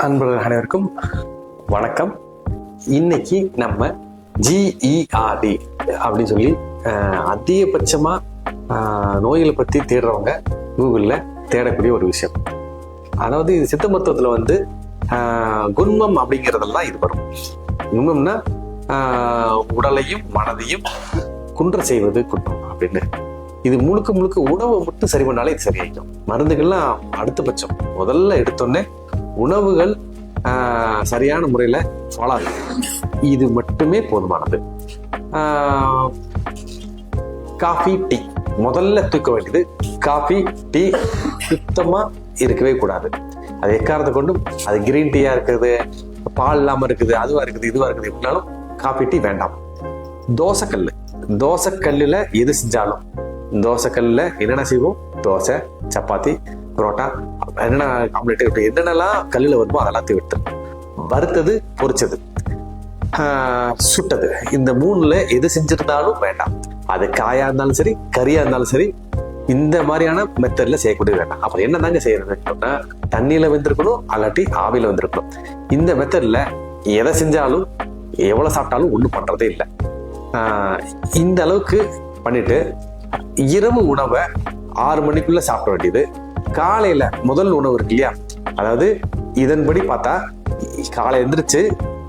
அன்பர்கள் அனைவருக்கும் வணக்கம். இன்னைக்கு நம்ம ஜிஇஆர்டி அப்படின்னு சொல்லி அதிகபட்சமா நோய்களை பத்தி தேடுறவங்க கூகுள்ல தேடக்கூடிய ஒரு விஷயம். அதாவது இது சித்த மருத்துவத்துல குன்மம் அப்படிங்கிறதெல்லாம் இது வரும். குன்மம்னா உடலையும் மனதையும் குன்ற செய்வது குன்மம் அப்படின்னு. இது முழுக்க முழுக்க உணவை மட்டும் சரி பண்ணாலே இது சரியாயிடும். மருந்துகள்லாம் அடுத்த பட்சம். முதல்ல எடுத்தோடனே உணவுகள் சரியான முறையில ஃபாலோ ஆகும். இது மட்டுமே போதுமானது. காஃபி டீ முதல்ல தூக்க வேண்டியது. காஃபி டீ சுத்தமா இருக்கவே கூடாது. அது எக்காரத்தை கொண்டும் அது கிரீன் டீயா இருக்குது, பால் இல்லாம இருக்குது, அதுவா இருக்குது, இதுவா இருக்குது, எப்படினாலும் காஃபி டீ வேண்டாம். தோசைக்கல்லுல எது செஞ்சாலும் தோசைக்கல்ல என்னென்ன செய்வோம்? தோசை, சப்பாத்தி, புரோட்டா, என்னென்ன ஆம்லெட், இப்படி என்னென்னலாம் கல்லுல வருமோ அதெல்லாம் விட்டு வறுத்தது, பொரிச்சது, சுட்டது, இந்த மூணுல எது செஞ்சிருந்தாலும் வேண்டாம். அது காயா இருந்தாலும் சரி, கறியா இருந்தாலும் சரி, இந்த மாதிரியான மெத்தட்ல செய்யக்கூடியது வேண்டாம். அப்புறம் என்னதாங்க செய்யறது? தண்ணியில வெந்திருக்கணும், அல்லாட்டி ஆவியில வெந்திருக்கணும். இந்த மெத்தட்ல எதை செஞ்சாலும் எவ்வளவு சாப்பிட்டாலும் ஒண்ணும் பண்றதே இல்லை. இந்த அளவுக்கு பண்ணிட்டு இரவு உணவை 6 மணிக்குள்ள சாப்பிட வேண்டியது. காலையில முதல் உணவு இருக்கு இல்லையா, அதாவது இதன்படி பார்த்தா காலை எந்திரிச்சு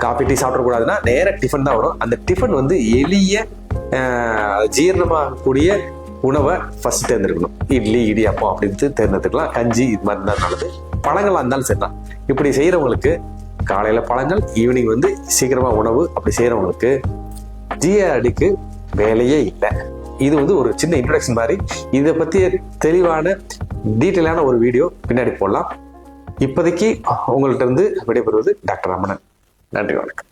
காஃபி டீ சாப்பிடக்கூடாதுன்னா நேர டிஃபன் தான் வரும். அந்த டிஃபன் எளிய ஜீரணமாகக்கூடிய உணவை ஃபர்ஸ்ட் தேர்ந்தெடுக்கணும். இட்லி, இடியாப்பம் அப்படின்னு தேர்ந்தெடுத்துக்கலாம். கஞ்சி இது மாதிரி இருந்தாலும் நல்லது. பழங்களா இருந்தாலும் சரிதான். இப்படி செய்யறவங்களுக்கு காலையில பழங்கள், ஈவினிங் சீக்கிரமா உணவு, அப்படி செய்யறவங்களுக்கு ஜிஆர்டிக்கு வேலையே இல்லை. இது ஒரு சின்ன இன்ட்ரோடக்ஷன் மாதிரி. இதை பத்திய தெளிவான டீட்டெயிலான ஒரு வீடியோ பின்னாடி போடலாம். இப்போதைக்கு உங்கள்கிட்ட இருந்து விடைபெறுவது டாக்டர் ரமணன். நன்றி, வணக்கம்.